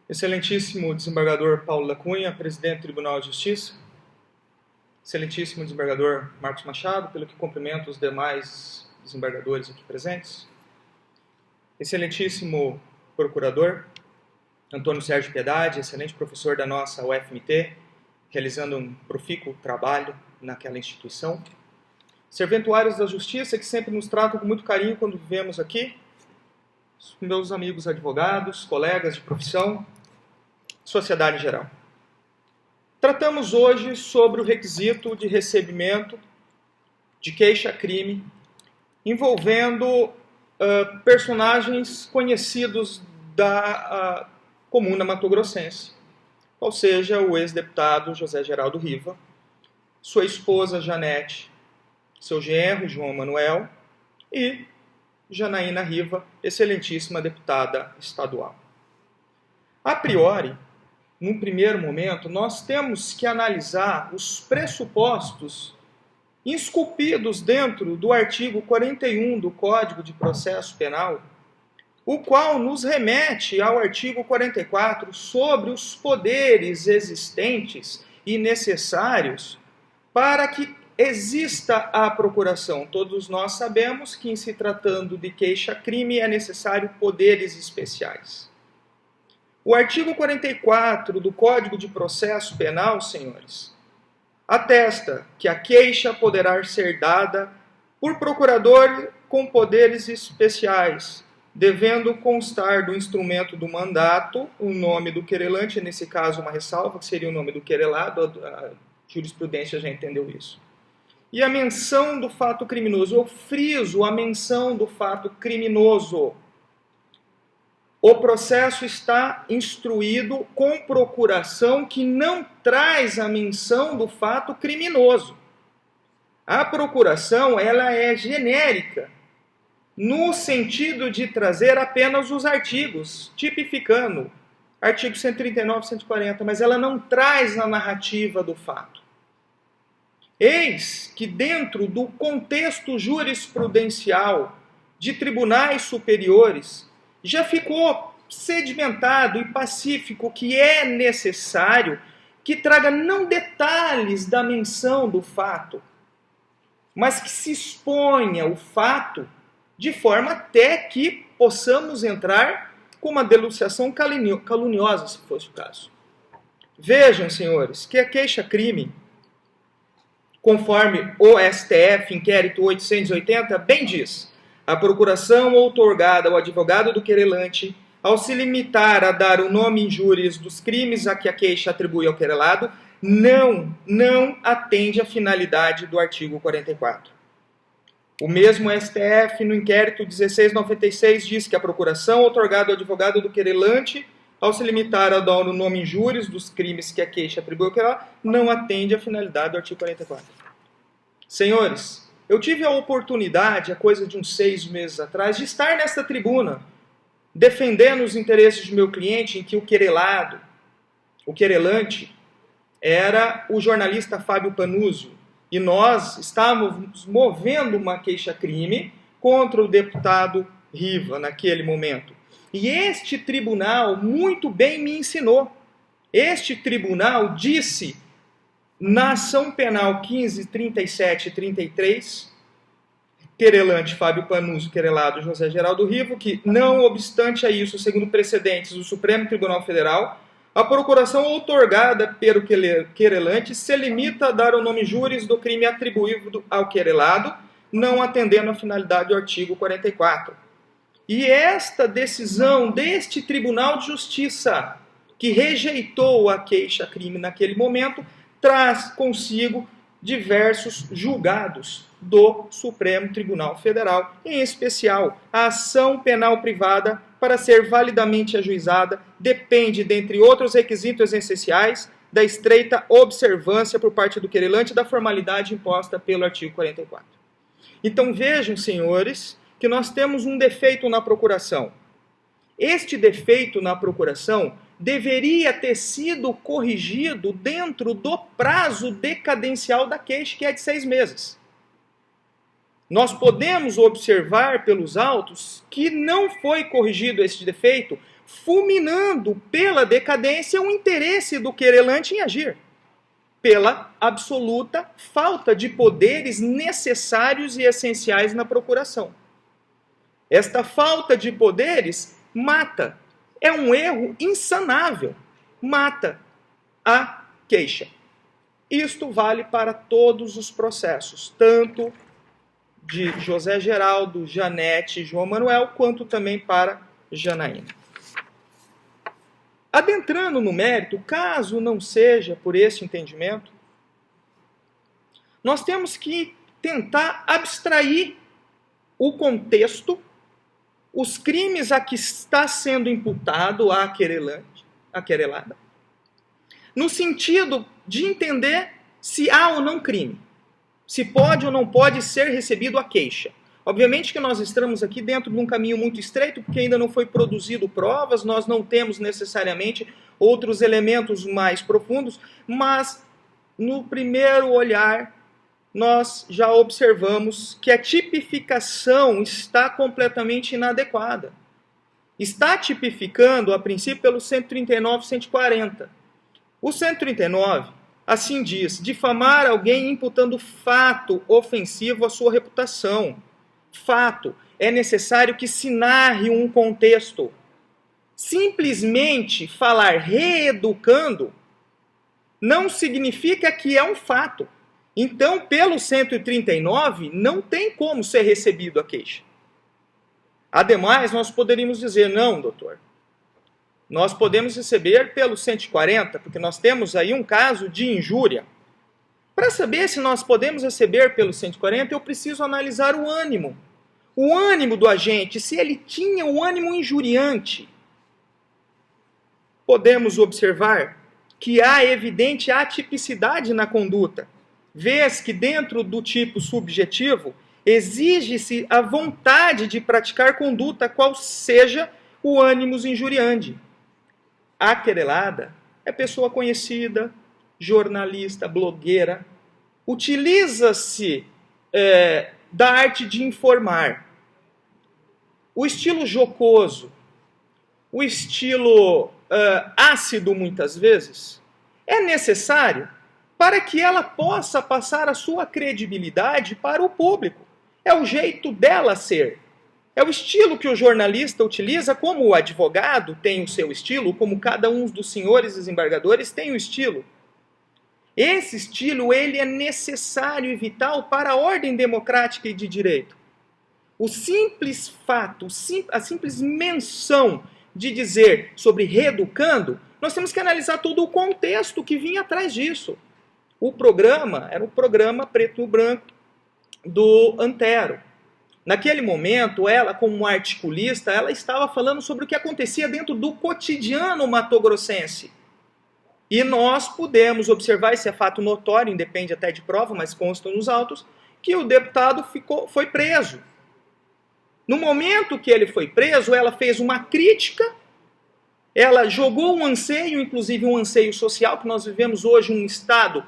Excelentíssimo desembargador Paulo da Cunha, presidente do Tribunal de Justiça, excelentíssimo desembargador Marcos Machado, pelo que cumprimento os demais desembargadores aqui presentes, excelentíssimo procurador Antônio Sérgio Piedade, excelente professor da nossa UFMT, realizando um profícuo trabalho naquela instituição, serventuários da Justiça que sempre nos tratam com muito carinho quando vivemos aqui, meus amigos advogados, colegas de profissão, sociedade em geral. Tratamos hoje sobre o requisito de recebimento de queixa-crime envolvendo personagens conhecidos da comuna matogrossense, ou seja, o ex-deputado José Geraldo Riva, sua esposa Janete, seu genro João Manuel e Janaína Riva, excelentíssima deputada estadual. A priori, num primeiro momento, nós temos que analisar os pressupostos esculpidos dentro do artigo 41 do Código de Processo Penal, o qual nos remete ao artigo 44 sobre os poderes existentes e necessários para que exista a procuração. Todos nós sabemos que, em se tratando de queixa-crime, é necessário poderes especiais. O artigo 44 do Código de Processo Penal, senhores, atesta que a queixa poderá ser dada por procurador com poderes especiais, devendo constar do instrumento do mandato o nome do querelante, nesse caso uma ressalva, que seria o nome do querelado, a jurisprudência já entendeu isso. E a menção do fato criminoso, eu friso a menção do fato criminoso. O processo está instruído com procuração que não traz a menção do fato criminoso. A procuração, ela é genérica, no sentido de trazer apenas os artigos, tipificando artigo 139 e 140, mas ela não traz a narrativa do fato. Eis que dentro do contexto jurisprudencial de tribunais superiores, já ficou sedimentado e pacífico que é necessário que traga não detalhes da menção do fato, mas que se exponha o fato de forma até que possamos entrar com uma denunciação caluniosa, se fosse o caso. Vejam, senhores, que a queixa-crime, conforme o STF, inquérito 880, bem diz: a procuração outorgada ao advogado do querelante, ao se limitar a dar o nome injúrias dos crimes a que a queixa atribui ao querelado, não atende à finalidade do artigo 44. O mesmo STF, no inquérito 1696, diz que a procuração outorgada ao advogado do querelante, ao se limitar a dar o nome injúrias dos crimes que a queixa atribui ao querelado, não atende à finalidade do artigo 44. Senhores, eu tive a oportunidade, há coisa de uns 6 meses atrás, de estar nesta tribuna, defendendo os interesses do meu cliente, em que o querelante, era o jornalista Fábio Panuzio, e nós estávamos movendo uma queixa-crime contra o deputado Riva, naquele momento. E este tribunal muito bem me ensinou. Este tribunal disse, na ação penal 1537 e 33, querelante Fábio Panuzio, querelado José Geraldo Riva, que, não obstante a isso, segundo precedentes do Supremo Tribunal Federal, a procuração outorgada pelo querelante se limita a dar o nome injúrias do crime atribuído ao querelado, não atendendo à finalidade do artigo 44. E esta decisão deste Tribunal de Justiça, que rejeitou a queixa-crime naquele momento, traz consigo diversos julgados do Supremo Tribunal Federal, em especial a ação penal privada, para ser validamente ajuizada, depende, dentre outros requisitos essenciais, da estreita observância por parte do querelante da formalidade imposta pelo artigo 44. Então vejam, senhores, que nós temos um defeito na procuração. Este defeito na procuração deveria ter sido corrigido dentro do prazo decadencial da queixa, que é de 6 meses. Nós podemos observar pelos autos que não foi corrigido esse defeito fulminando pela decadência o interesse do querelante em agir, pela absoluta falta de poderes necessários e essenciais na procuração. Esta falta de poderes mata, é um erro insanável, mata a queixa. Isto vale para todos os processos, tanto de José Geraldo, Janete e João Manuel, quanto também para Janaína. Adentrando no mérito, caso não seja por este entendimento, nós temos que tentar abstrair o contexto, os crimes a que está sendo imputado a querelada, no sentido de entender se há ou não crime, se pode ou não pode ser recebido a queixa. Obviamente que nós estamos aqui dentro de um caminho muito estreito, porque ainda não foi produzido provas, nós não temos necessariamente outros elementos mais profundos, mas no primeiro olhar nós já observamos que a tipificação está completamente inadequada. Está tipificando, a princípio, pelo 139 e 140. O 139, assim diz, difamar alguém imputando fato ofensivo à sua reputação. Fato, é necessário que se narre um contexto. Simplesmente falar reeducando não significa que é um fato. Então, pelo 139, não tem como ser recebido a queixa. Ademais, nós poderíamos dizer, não, doutor, nós podemos receber pelo 140, porque nós temos aí um caso de injúria. Para saber se nós podemos receber pelo 140, eu preciso analisar o ânimo. O ânimo do agente, se ele tinha um ânimo injuriante. Podemos observar que há evidente atipicidade na conduta, vez que dentro do tipo subjetivo exige-se a vontade de praticar conduta qual seja o ânimos injuriante. A querelada é pessoa conhecida, jornalista, blogueira, utiliza-se da arte de informar. O estilo jocoso, o estilo ácido muitas vezes, é necessário para que ela possa passar a sua credibilidade para o público. É o jeito dela ser. É o estilo que o jornalista utiliza, como o advogado tem o seu estilo, como cada um dos senhores desembargadores tem o estilo. Esse estilo ele é necessário e vital para a ordem democrática e de direito. O simples fato, a simples menção de dizer sobre reeducando, nós temos que analisar todo o contexto que vinha atrás disso. O programa era o programa preto e branco do Antero. Naquele momento, ela, como articulista, ela estava falando sobre o que acontecia dentro do cotidiano matogrossense. E nós pudemos observar, esse é fato notório, independe até de prova, mas consta nos autos, que o deputado foi preso. No momento que ele foi preso, ela fez uma crítica, ela jogou um anseio, inclusive um anseio social, que nós vivemos hoje um estado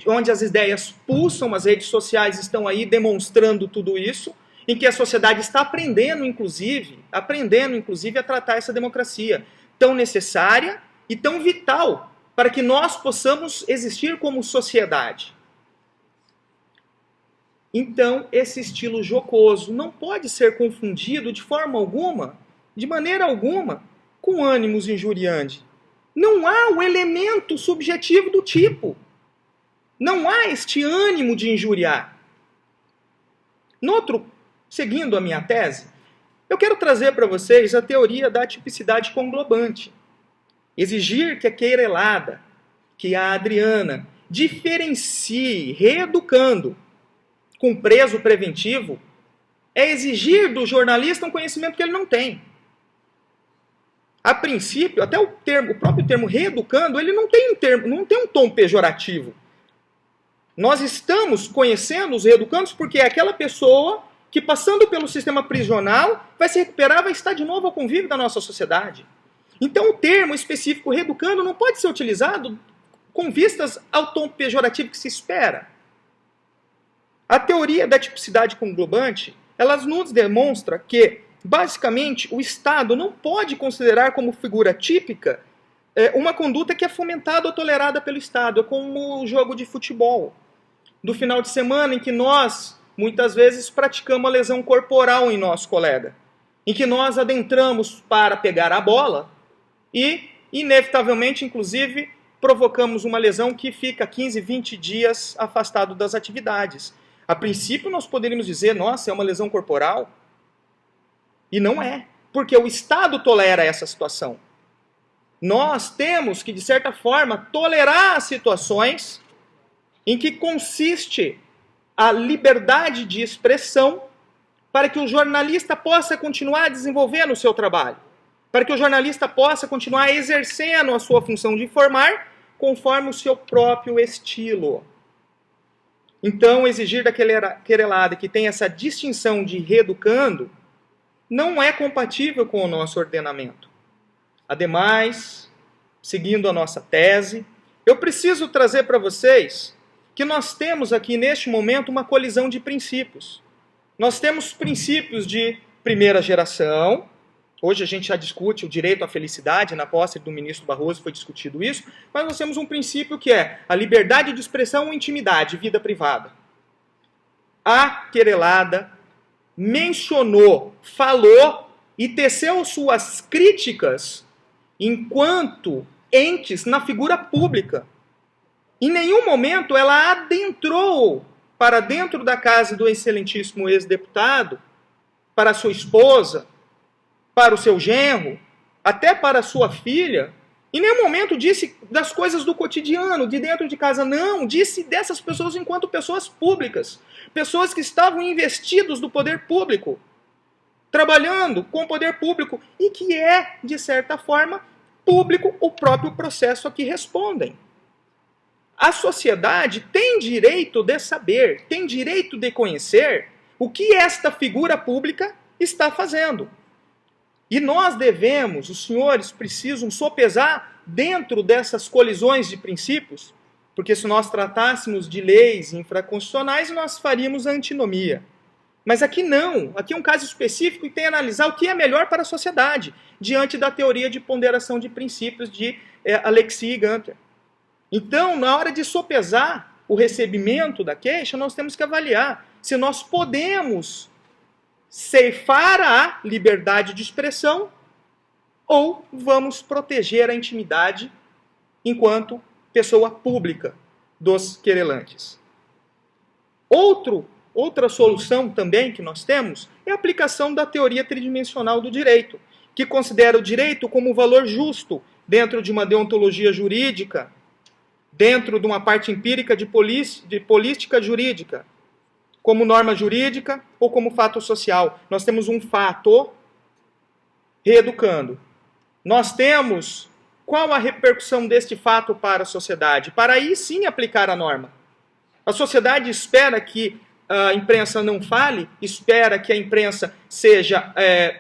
onde as ideias pulsam, as redes sociais estão aí demonstrando tudo isso, em que a sociedade está aprendendo, inclusive, a tratar essa democracia tão necessária e tão vital para que nós possamos existir como sociedade. Então, esse estilo jocoso não pode ser confundido de forma alguma, de maneira alguma, com ânimos injuriante. Não há o elemento subjetivo do tipo. Não há este ânimo de injuriar. Seguindo a minha tese, eu quero trazer para vocês a teoria da tipicidade conglobante. Exigir que a querelada, que a Adriana, diferencie, reeducando, com preso preventivo, é exigir do jornalista um conhecimento que ele não tem. A princípio, até o próprio termo reeducando, ele não tem um tom pejorativo. Nós estamos conhecendo os reeducandos porque é aquela pessoa que, passando pelo sistema prisional, vai se recuperar, vai estar de novo ao convívio da nossa sociedade. Então, o termo específico reeducando não pode ser utilizado com vistas ao tom pejorativo que se espera. A teoria da tipicidade conglobante, ela nos demonstra que basicamente, o Estado não pode considerar como figura típica uma conduta que é fomentada ou tolerada pelo Estado. É como o jogo de futebol do final de semana, em que nós, muitas vezes, praticamos a lesão corporal em nosso colega, em que nós adentramos para pegar a bola e, inevitavelmente, inclusive, provocamos uma lesão que fica 15, 20 dias afastado das atividades. A princípio, nós poderíamos dizer, nossa, é uma lesão corporal. E não é, porque o Estado tolera essa situação. Nós temos que, de certa forma, tolerar as situações em que consiste a liberdade de expressão para que o jornalista possa continuar desenvolvendo o seu trabalho, para que o jornalista possa continuar exercendo a sua função de informar conforme o seu próprio estilo. Então, exigir da querelada que tem essa distinção de reeducando não é compatível com o nosso ordenamento. Ademais, seguindo a nossa tese, eu preciso trazer para vocês que nós temos aqui, neste momento, uma colisão de princípios. Nós temos princípios de primeira geração. Hoje a gente já discute o direito à felicidade, na posse do ministro Barroso foi discutido isso, mas nós temos um princípio que é a liberdade de expressão, intimidade, vida privada. A querelada mencionou, falou e teceu suas críticas enquanto entes na figura pública. Em nenhum momento ela adentrou para dentro da casa do excelentíssimo ex-deputado, para sua esposa, para o seu genro, até para a sua filha. Em nenhum momento disse das coisas do cotidiano, de dentro de casa, não. Disse dessas pessoas enquanto pessoas públicas. Pessoas que estavam investidos do poder público, trabalhando com o poder público e que é, de certa forma, público o próprio processo a que respondem. A sociedade tem direito de saber, tem direito de conhecer o que esta figura pública está fazendo. E nós devemos, os senhores precisam sopesar dentro dessas colisões de princípios, porque se nós tratássemos de leis infraconstitucionais, nós faríamos a antinomia. Mas aqui não, aqui é um caso específico e tem que analisar o que é melhor para a sociedade, diante da teoria de ponderação de princípios de Alexis e Gunter. Então, na hora de sopesar o recebimento da queixa, nós temos que avaliar se nós podemos ceifar a liberdade de expressão ou vamos proteger a intimidade enquanto pessoa pública dos querelantes. Outra solução também que nós temos é a aplicação da teoria tridimensional do direito, que considera o direito como um valor justo dentro de uma deontologia jurídica, dentro de uma parte empírica de política jurídica, como norma jurídica ou como fato social. Nós temos um fato reeducando. Nós temos qual a repercussão deste fato para a sociedade, para aí sim aplicar a norma. A sociedade espera que a imprensa não fale, espera que a imprensa seja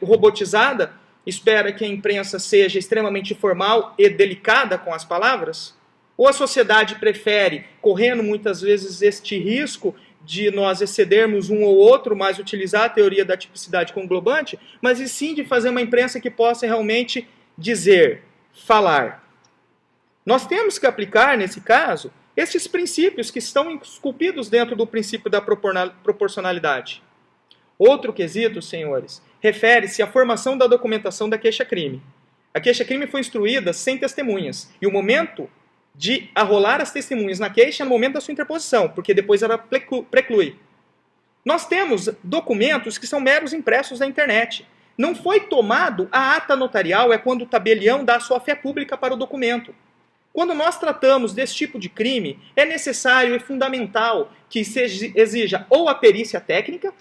robotizada, espera que a imprensa seja extremamente formal e delicada com as palavras? Ou a sociedade prefere, correndo muitas vezes este risco de nós excedermos um ou outro, mas utilizar a teoria da tipicidade conglobante, mas e sim de fazer uma imprensa que possa realmente dizer, falar. Nós temos que aplicar, nesse caso, esses princípios que estão esculpidos dentro do princípio da proporcionalidade. Outro quesito, senhores, refere-se à formação da documentação da queixa-crime. A queixa-crime foi instruída sem testemunhas, e o momento de arrolar as testemunhas na queixa é no momento da sua interposição, porque depois ela preclui. Nós temos documentos que são meros impressos da internet. Não foi tomado a ata notarial, é quando o tabelião dá a sua fé pública para o documento. Quando nós tratamos desse tipo de crime, é necessário e fundamental que se exija ou a perícia técnica,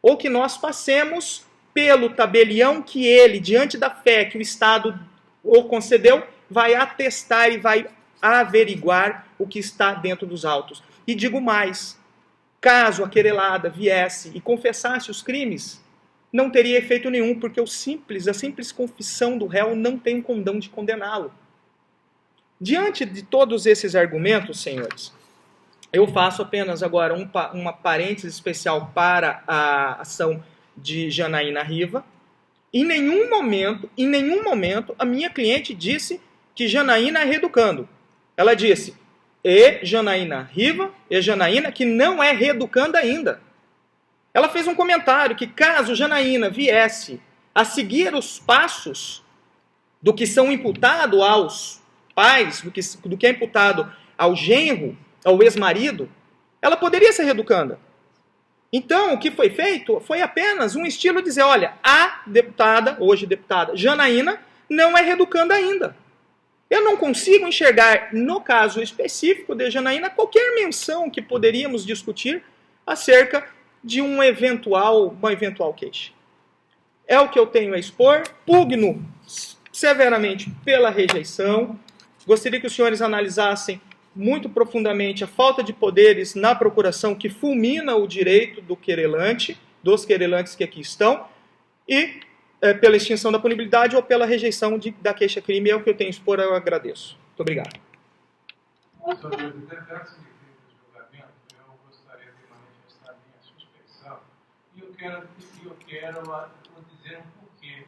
ou que nós passemos pelo tabelião que ele, diante da fé que o Estado o concedeu, vai atestar e vai averiguar o que está dentro dos autos. E digo mais, caso a querelada viesse e confessasse os crimes, não teria efeito nenhum, porque a simples confissão do réu não tem um condão de condená-lo. Diante de todos esses argumentos, senhores, eu faço apenas agora uma parêntese especial para a ação de Janaína Riva, Em nenhum momento, a minha cliente disse que Janaína é reeducando. Ela disse, e Janaína Riva, e Janaína que não é reeducanda ainda. Ela fez um comentário que caso Janaína viesse a seguir os passos do que são imputados aos pais, do que é imputado ao genro, ao ex-marido, ela poderia ser reeducanda. Então, o que foi feito foi apenas um estilo de dizer, olha, a deputada, hoje deputada Janaína, não é reeducanda ainda. Eu não consigo enxergar, no caso específico de Janaína, qualquer menção que poderíamos discutir acerca de uma eventual queixa. É o que eu tenho a expor, pugno severamente pela rejeição. Gostaria que os senhores analisassem muito profundamente a falta de poderes na procuração que fulmina o direito do querelante, dos querelantes que aqui estão, e pela extinção da punibilidade ou pela rejeição da queixa-crime. É o que eu tenho a expor, eu agradeço. Muito obrigado. Sobre o decreto de julgamento, eu gostaria de manifestar minha suspeição e eu quero dizer um porquê.